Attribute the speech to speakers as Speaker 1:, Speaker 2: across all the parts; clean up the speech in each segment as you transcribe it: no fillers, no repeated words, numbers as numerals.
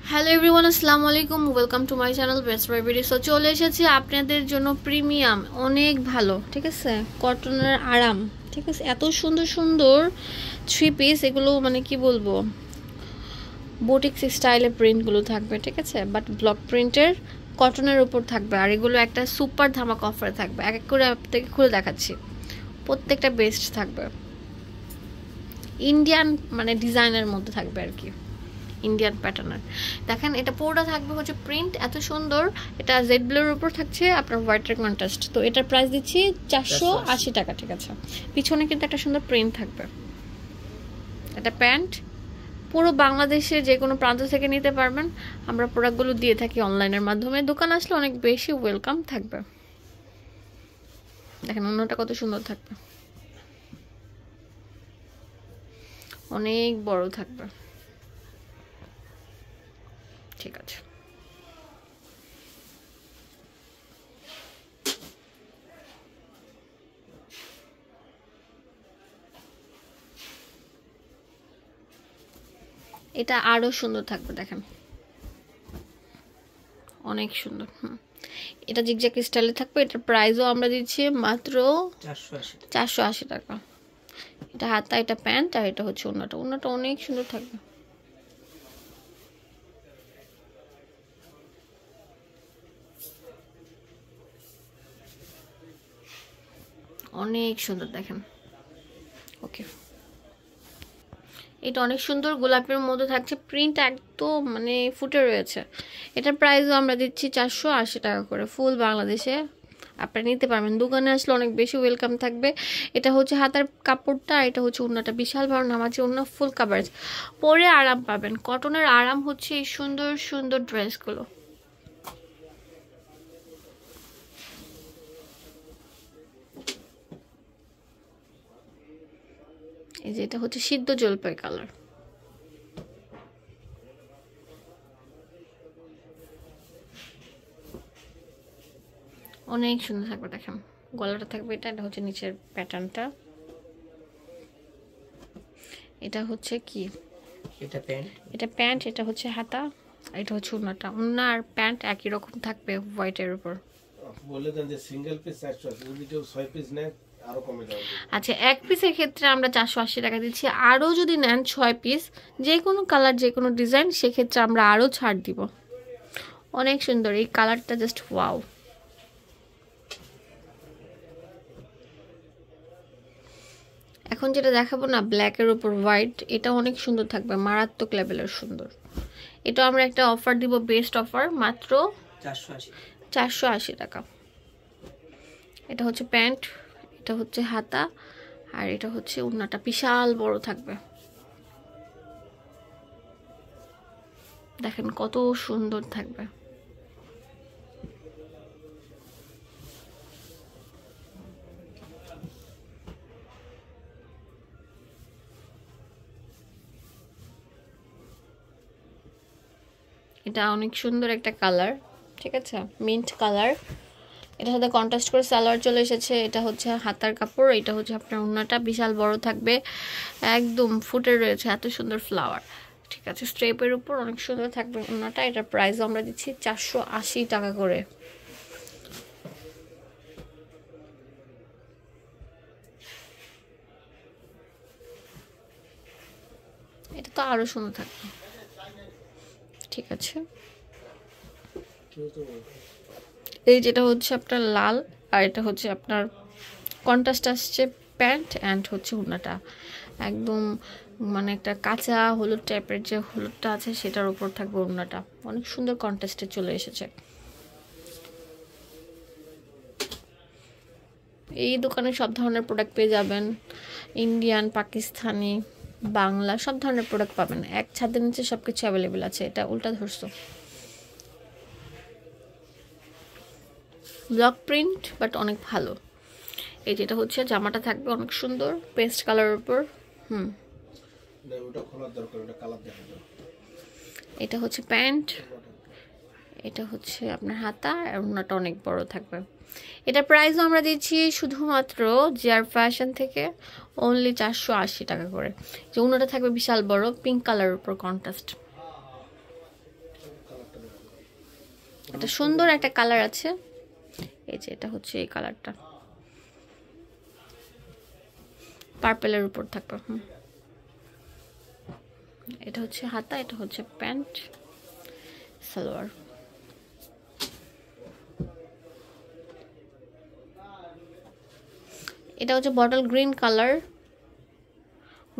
Speaker 1: Hello everyone, আসসালামু আলাইকুম, welcome to my channel best by BD. So চলে এসেছি আপনাদের জন্য প্রিমিয়াম, অনেক ভালো, ঠিক আছে, কটনের আরাম, ঠিক আছে, এত সুন্দর সুন্দর থ্রি পিস, এগুলো মানে কি বলবো, বুটিক স্টাইলের প্রিন্টগুলো থাকবে, ঠিক আছে, বাট ব্লক প্রিন্টের কটনের উপর থাকবে। আর এগুলো একটা সুপার ধামাকা অফারে থাকবে, এক এক করে আপনাদেরকে খুলে দেখাচ্ছি, প্রত্যেকটা বেস্ট থাকবে, ইন্ডিয়ান মানে ডিজাইনের মধ্যে থাকবে আর কি, ইন্ডিয়ান প্যাটার্নের। দেখেন এটা পুরোটা থাকবে হচ্ছে প্রিন্ট, এত সুন্দর। এটা জেড ব্লুর উপর থাকছে আপনার হোয়াইটের কন্ট্রাস্ট। তো এটার প্রাইস দিচ্ছি 480 টাকা, ঠিক আছে। পিছনে কিন্তু একটা সুন্দর প্রিন্ট থাকবে। এটা প্যান্ট, পুরো বাংলাদেশে যে কোনো প্রান্ত থেকে নিতে পারবেন। আমরা প্রোডাক্টগুলো দিয়ে থাকি অনলাইনের মাধ্যমে, দোকান আসলে অনেক বেশি ওয়েলকাম থাকবে। দেখেন অন্যটা কত সুন্দর থাকবে, অনেক বড় থাকবে, ঠিক আছে। এটা আরো সুন্দর থাকবে, দেখেন অনেক সুন্দর। এটা জিগজ্যাগ স্টাইলে থাকবে। এটার প্রাইসও আমরা দিচ্ছি মাত্র 480 টাকা। এটা হাতা, এটা প্যান্ট, আর এটা হচ্ছে ওড়নাটা। ওড়নাটা অনেক সুন্দর থাকবে, অনেক সুন্দর, দেখেন। ওকে, এটা অনেক সুন্দর, গোলাপের মধ্যে থাকছে, প্রিন্ট একদম মানে ফুটে রয়েছে। এটার প্রাইসও আমরা দিচ্ছি 480 টাকা করে। ফুল বাংলাদেশে আপনারা নিতে পারবেন, দোকানে আসলে অনেক বেশি ওয়েলকাম থাকবে। এটা হচ্ছে হাতার কাপড়টা, এটা হচ্ছে ওড়নাটা, বিশাল বড় নামাজি ওড়না, ফুল কাভারেজ, পরে আরাম পাবেন। কটনের আরাম হচ্ছে এই সুন্দর সুন্দর ড্রেসগুলো। এই যে এটা হচ্ছে সিদ্ধ জলপাই কালার, অনেক সুন্দর থাকবে। দেখেন গলাটা থাকবে, এটা এটা হচ্ছে নিচের প্যাটার্নটা। এটা হচ্ছে কি, এটা প্যান্ট, এটা প্যান্ট, এটা হচ্ছে হাতা, এটা হচ্ছে ওড়নাটা। ওড়না আর প্যান্ট একই রকম থাকবে হোয়াইটের উপর। বলে দেন যে সিঙ্গেল পিস 480, যদি কেউ 6 পিস নেয় আরো কমে যাবে। আচ্ছা, এক পিসের ক্ষেত্রে আমরা 480 টাকা দিচ্ছি। আরও যদি নেন 6 পিস, যে কোনো কালার যে কোনো ডিজাইন, সেক্ষেত্রে আমরা আরও ছাড় দিব। অনেক সুন্দর এই কালারটা, জাস্ট ওয়াও। এখন যেটা দেখাবো না, ব্ল্যাকের উপর হোয়াইট, এটা অনেক সুন্দর থাকবে, মারাত্মক লেভেলের সুন্দর। এটা আমরা একটা অফার দিব, বেস্ট অফার, মাত্র 480 টাকা। এটা হচ্ছে প্যান্ট, এটা হচ্ছে হাতা, আর এটা হচ্ছে ওড়নাটা, বিশাল বড় থাকবে। দেখেন কত সুন্দর থাকবে। এটা অনেক সুন্দর একটা কালার, ঠিক আছে, মিন্ট কালার। এটার সাথে কন্ট্রাস্ট করে সালোয়ার চলে এসেছে। এটা হচ্ছে হাতার কাপড়, এটা হচ্ছে আপনার ওড়নাটা, বিশাল বড় থাকবে, একদম ফুটে রয়েছে, এত সুন্দর ফ্লাওয়ার, ঠিক আছে। স্ট্রেপের উপর অনেক সুন্দর থাকবে ওড়নাটা। এটার প্রাইস আমরা দিচ্ছি 480 টাকা করে। এটা তো আরো সুন্দর থাকবে, ঠিক আছে। এই যেটা হচ্ছে আপনার লাল, আর এটা হচ্ছে আপনার কন্ট্রাস্ট আসছে প্যান্ট অ্যান্ড হচ্ছে ওড়নাটা, একদম মানে একটা কাঁচা হলুদ টাইপের যে হলুদটা আছে সেটার উপর থাকবে ওড়নাটা, অনেক সুন্দর কন্ট্রাস্টে চলে এসেছে। এই দোকানে সব ধরনের প্রোডাক্ট পেয়ে যাবেন, ইন্ডিয়ান, পাকিস্তানি, বাংলা, সব ধরনের প্রোডাক্ট পাবেন, এক ছাদের নিচে সব কিছু অ্যাভেলেবেল আছে। এটা উল্টা ধরছো, ব্লক প্রিন্ট বাট অনেক ভালো। এই যেটা হচ্ছে জামাটা থাকবে অনেক সুন্দর, পেস্ট কালারের উপর। এটা হচ্ছে প্যান্ট, এটা হচ্ছে আপনার হাতা, আর ওড়নাটা অনেক বড় থাকবে। এটা প্রাইসও আমরা দিচ্ছি শুধুমাত্র জিআর ফ্যাশন থেকে অনলি 480 টাকা করে। যে ওড়নাটা থাকবে বিশাল বড়, পিঙ্ক কালারের উপর কন্ট্রাস্ট। এটা সুন্দর একটা কালার আছে, এই যে এটা হচ্ছে এই কালারটা, পার্পেলের উপর থাকবে। এটা হচ্ছে হাতা, এটা হচ্ছে প্যান্ট, সালোয়ার। এটা হচ্ছে বটল গ্রিন কালার,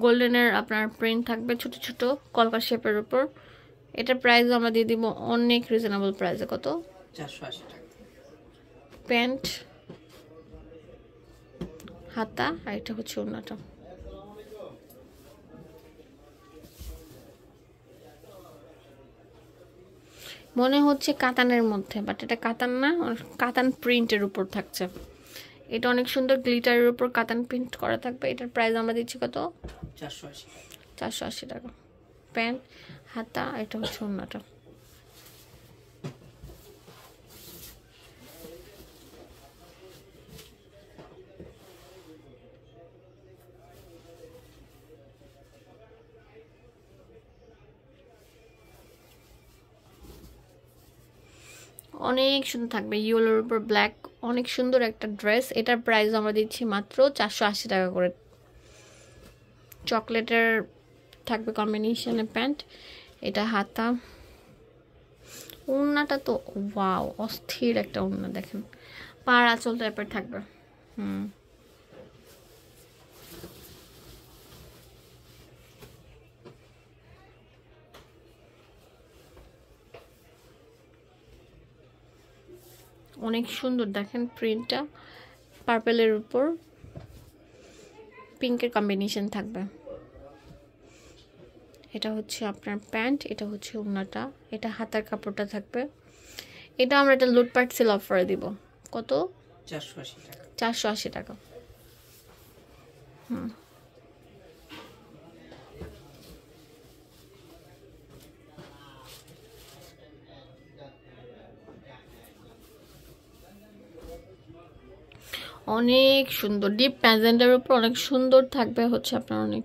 Speaker 1: গোল্ডেনের আপনার প্রিন্ট থাকবে ছোট ছোট কলকা শেপের উপর। এটার প্রাইস আমরা দিয়ে দিব অনেক রিজনেবল প্রাইসে। কত?
Speaker 2: 480 টাকা।
Speaker 1: প্যান্ট, হাতা, আর এটা হচ্ছে ওড়নাটা। মনে হচ্ছে কাতানের মধ্যে, বাট এটা কাতান না, কাতান প্রিন্টের উপর থাকছে। এটা অনেক সুন্দর গ্লিটারের উপর কাতান প্রিন্ট করা থাকবে। এটার প্রাইস আমরা দিচ্ছি কত?
Speaker 2: 480 টাকা।
Speaker 1: 480 টাকা। প্যান্ট, হাতা, এটা হচ্ছে ওড়নাটা। অনেক সুন্দর থাকবে, ইয়েলোর উপর ব্ল্যাক, অনেক সুন্দর একটা ড্রেস। এটার প্রাইস আমরা দিচ্ছি মাত্র 480 টাকা করে। চকলেটের থাকবে কম্বিনেশনে প্যান্ট, এটা হাতা। ওড়নাটা তো ওয়াও, অস্থির একটা ওড়না, দেখেন পাড় আঁচল টাইপের থাকবে। অনেক সুন্দর, দেখেন প্রিন্টটা পার্পেলের উপর পিঙ্কের কম্বিনেশন থাকবে। এটা হচ্ছে আপনার প্যান্ট, এটা হচ্ছে ওড়নাটা, এটা হাতার কাপড়টা থাকবে। এটা আমরা একটা লুটপাট সেল অফারে দিব। কত?
Speaker 2: 480 টাকা।
Speaker 1: 480 টাকা। অনেক সুন্দর ডিপ প্যাজেন্টের উপর অনেক সুন্দর থাকবে হচ্ছে আপনার অনেক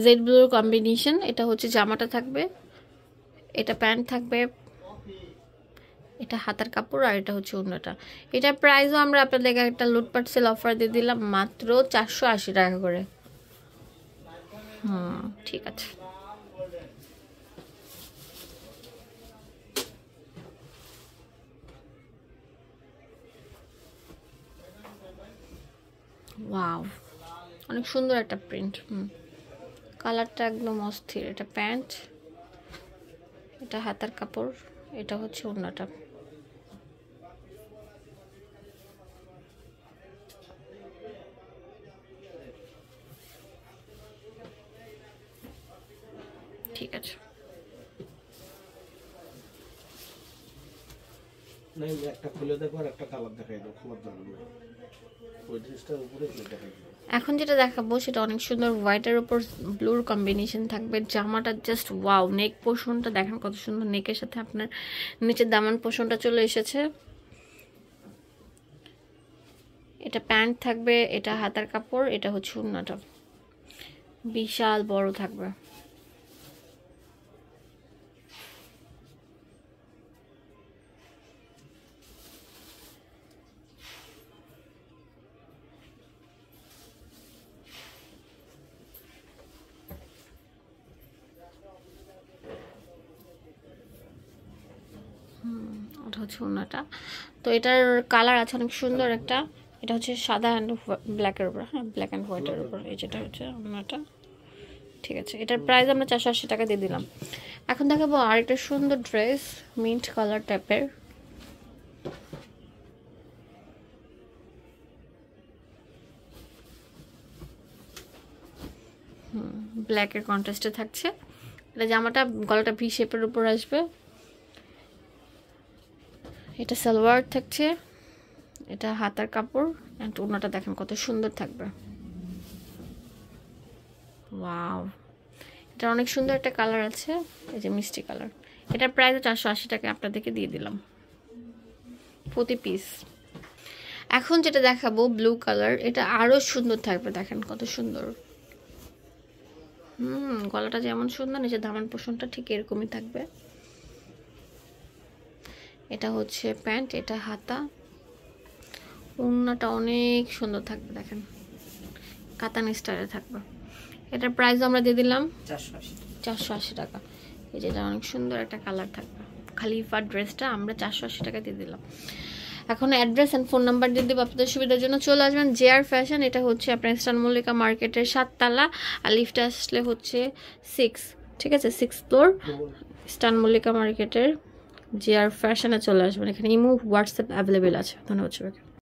Speaker 1: জেড ব্লুর কম্বিনেশন। এটা হচ্ছে জামাটা থাকবে, এটা প্যান্ট থাকবে, এটা হাতার কাপড়, আর এটা হচ্ছে ওড়নাটা। এটার প্রাইসও আমরা আপনাদেরকে একটা লুটপাট সেল অফার দিয়ে দিলাম মাত্র 480 টাকা করে। ঠিক আছে। ওয়াও, অনেক সুন্দর একটা প্রিন্ট। কালারটা একদম অস্থির। এটা প্যান্ট, এটা হাতার কাপড়, এটা হচ্ছে ওড়নাটা। ঠিক আছে।
Speaker 2: না, একটা খুলে দেখো আর একটা কালার দেখাই দাও, খোলার দরকার নেই। ওই ড্রেসটার উপরে দেখাই দাও।
Speaker 1: এখন যেটা দেখাবো সেটা অনেক সুন্দর হোয়াইটের উপর ব্লুর কম্বিনেশন থাকবে। জামাটা জাস্ট ওয়াও, নেক পোর্শনটা দেখেন কত সুন্দর, নেকের সাথে আপনার নিচের দামান পোর্শনটা চলে এসেছে। এটা প্যান্ট থাকবে, এটা হাতার কাপড়, এটা হচ্ছে ওড়নাটা, বিশাল বড় থাকবে। ওটা হচ্ছে ওড়নাটা। তো এটার কালার আছে অনেক সুন্দর একটা, এটা হচ্ছে সাদা অ্যান্ড ব্ল্যাকের উপর, হ্যাঁ ব্ল্যাক অ্যান্ড হোয়াইটের উপর। এই যেটা হচ্ছে ওড়নাটা। ঠিক আছে, এটার প্রাইস আমরা 480 টাকা দিয়ে দিলাম। এখন দেখাবো আরেকটা সুন্দর ড্রেস, মিন্ট কালার টাইপের। ব্ল্যাকের কন্ট্রাস্টে থাকছে। এটা জামাটা গলাটা ভি শেপের উপর আসবে, এটা সালোয়ার থাকছে, এটা হাতার কাপড়, অ্যান্ড ওড়নাটা দেখেন কত সুন্দর থাকবে। ওয়াও, এটা অনেক সুন্দর একটা কালার আছে, এই যে মিষ্টি কালার। এটার প্রাইস 480 টাকা আপনাদেরকে দিয়ে দিলাম প্রতি পিস। এখন যেটা দেখাবো ব্লু কালার, এটা আরো সুন্দর থাকবে, দেখেন কত সুন্দর। গলাটা যেমন সুন্দর, নিচে দামান পোষণটা ঠিক এরকমই থাকবে। এটা হচ্ছে প্যান্ট, এটা হাতা। ওড়নাটা অনেক সুন্দর থাকবে, দেখেন কাতান স্টাইলে থাকবে। এটার প্রাইস আমরা দিয়ে দিলাম 480 টাকা। এই যেটা অনেক সুন্দর একটা কালার থাকবে। খালিফার ড্রেসটা আমরা 480 টাকা দিয়ে দিলাম। এখন অ্যাড্রেস অ্যান্ড ফোন নাম্বার দিয়ে দেবো, আপনাদের সুবিধার জন্য চলে আসবেন জেআর ফ্যাশন। এটা হচ্ছে আপনার ইস্টার্ন মল্লিকা মার্কেটের 7 তলা, আর লিফটে আসলে হচ্ছে 6, ঠিক আছে, 6 ফ্লোর ইস্টার্ন মল্লিকা মার্কেটের জেআর ফ্যাশনে চলে আসবেন। এখানে ইমো হোয়াটসঅ্যাপ অ্যাভেলেবেল আছে। ধন্যবাদ সবাইকে।